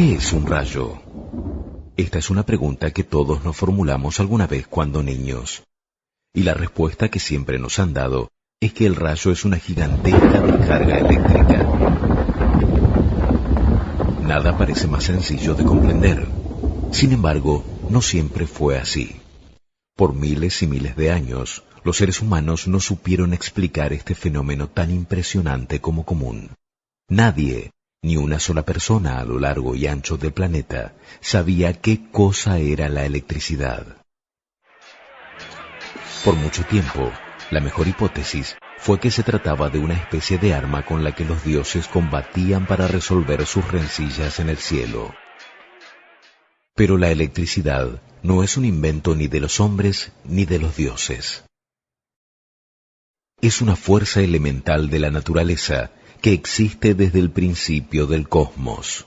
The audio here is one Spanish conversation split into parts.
¿Qué es un rayo? Esta es una pregunta que todos nos formulamos alguna vez cuando niños. Y la respuesta que siempre nos han dado es que el rayo es una gigantesca descarga eléctrica. Nada parece más sencillo de comprender. Sin embargo, no siempre fue así. Por miles y miles de años, los seres humanos no supieron explicar este fenómeno tan impresionante como común. Nadie, ni una sola persona a lo largo y ancho del planeta, sabía qué cosa era la electricidad. Por mucho tiempo, la mejor hipótesis fue que se trataba de una especie de arma con la que los dioses combatían para resolver sus rencillas en el cielo. Pero la electricidad no es un invento ni de los hombres ni de los dioses. Es una fuerza elemental de la naturaleza que existe desde el principio del cosmos.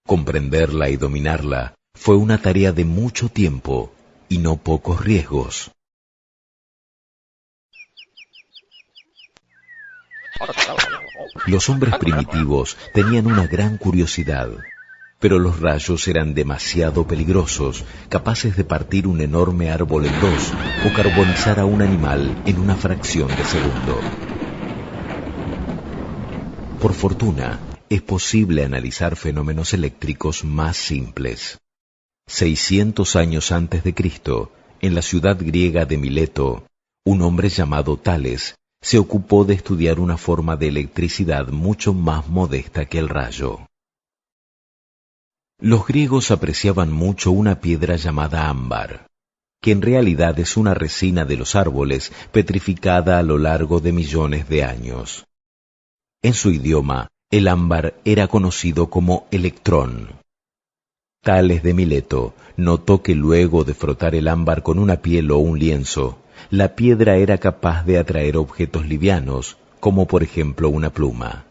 Comprenderla y dominarla fue una tarea de mucho tiempo y no pocos riesgos. Los hombres primitivos tenían una gran curiosidad, pero los rayos eran demasiado peligrosos, capaces de partir un enorme árbol en dos o carbonizar a un animal en una fracción de segundo. Por fortuna, es posible analizar fenómenos eléctricos más simples. 600 años antes de Cristo, en la ciudad griega de Mileto, un hombre llamado Tales se ocupó de estudiar una forma de electricidad mucho más modesta que el rayo. Los griegos apreciaban mucho una piedra llamada ámbar, que en realidad es una resina de los árboles petrificada a lo largo de millones de años. En su idioma, el ámbar era conocido como electrón. Tales de Mileto notó que luego de frotar el ámbar con una piel o un lienzo, la piedra era capaz de atraer objetos livianos, como por ejemplo una pluma.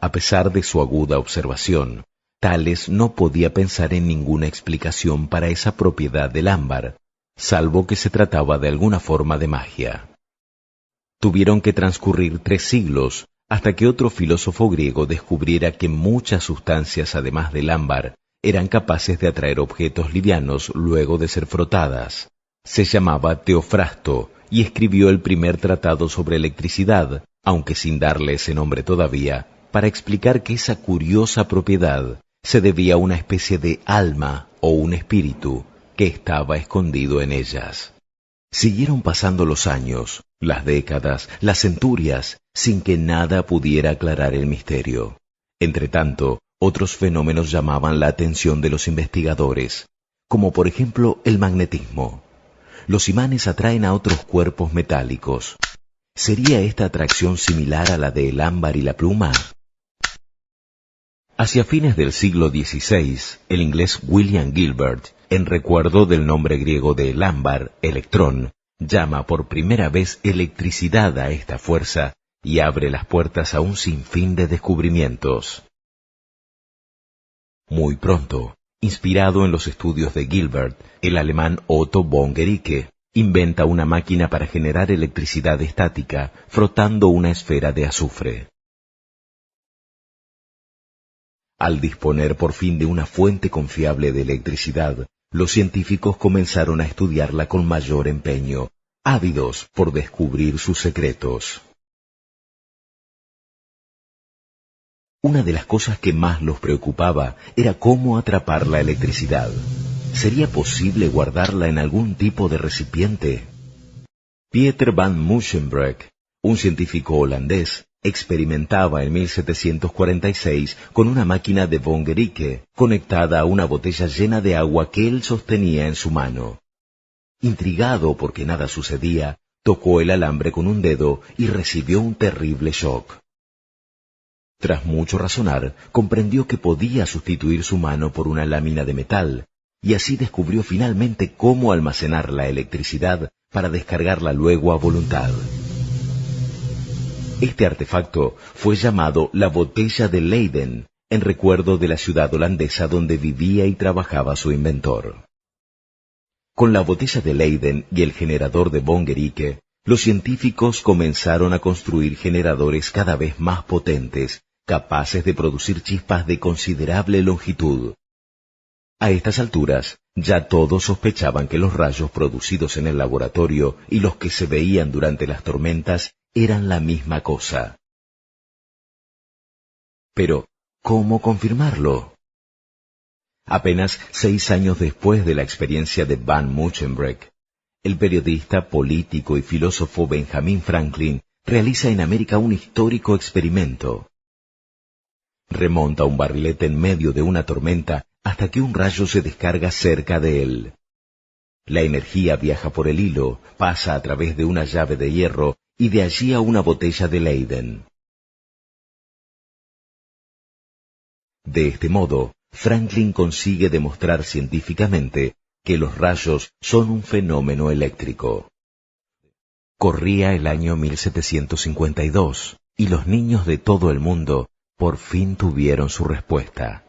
A pesar de su aguda observación, Tales no podía pensar en ninguna explicación para esa propiedad del ámbar, salvo que se trataba de alguna forma de magia. Tuvieron que transcurrir 3 siglos hasta que otro filósofo griego descubriera que muchas sustancias además del ámbar eran capaces de atraer objetos livianos luego de ser frotadas. Se llamaba Teofrasto y escribió el primer tratado sobre electricidad, aunque sin darle ese nombre todavía, para explicar que esa curiosa propiedad se debía a una especie de alma o un espíritu que estaba escondido en ellas. Siguieron pasando los años, las décadas, las centurias, sin que nada pudiera aclarar el misterio. Entretanto, otros fenómenos llamaban la atención de los investigadores, como por ejemplo el magnetismo. Los imanes atraen a otros cuerpos metálicos. ¿Sería esta atracción similar a la del ámbar y la pluma? Hacia fines del siglo XVI, el inglés William Gilbert, en recuerdo del nombre griego del ámbar, electrón, llama por primera vez electricidad a esta fuerza y abre las puertas a un sinfín de descubrimientos. Muy pronto, inspirado en los estudios de Gilbert, el alemán Otto von Guericke inventa una máquina para generar electricidad estática frotando una esfera de azufre. Al disponer por fin de una fuente confiable de electricidad, los científicos comenzaron a estudiarla con mayor empeño, ávidos por descubrir sus secretos. Una de las cosas que más los preocupaba era cómo atrapar la electricidad. ¿Sería posible guardarla en algún tipo de recipiente? Pieter van Musschenbroek, un científico holandés, experimentaba en 1746 con una máquina de von Guericke conectada a una botella llena de agua que él sostenía en su mano. Intrigado porque nada sucedía, tocó el alambre con un dedo y recibió un terrible shock. Tras mucho razonar, comprendió que podía sustituir su mano por una lámina de metal, y así descubrió finalmente cómo almacenar la electricidad para descargarla luego a voluntad. Este artefacto fue llamado la botella de Leyden, en recuerdo de la ciudad holandesa donde vivía y trabajaba su inventor. Con la botella de Leyden y el generador de von Guericke, los científicos comenzaron a construir generadores cada vez más potentes capaces de producir chispas de considerable longitud. A estas alturas, ya todos sospechaban que los rayos producidos en el laboratorio y los que se veían durante las tormentas eran la misma cosa. Pero, ¿cómo confirmarlo? Apenas 6 años después de la experiencia de Van Muchenbreck, el periodista, político y filósofo Benjamin Franklin realiza en América un histórico experimento. Remonta un barrilete en medio de una tormenta hasta que un rayo se descarga cerca de él. La energía viaja por el hilo, pasa a través de una llave de hierro y de allí a una botella de Leyden. De este modo, Franklin consigue demostrar científicamente que los rayos son un fenómeno eléctrico. Corría el año 1752 y los niños de todo el mundo por fin tuvieron su respuesta.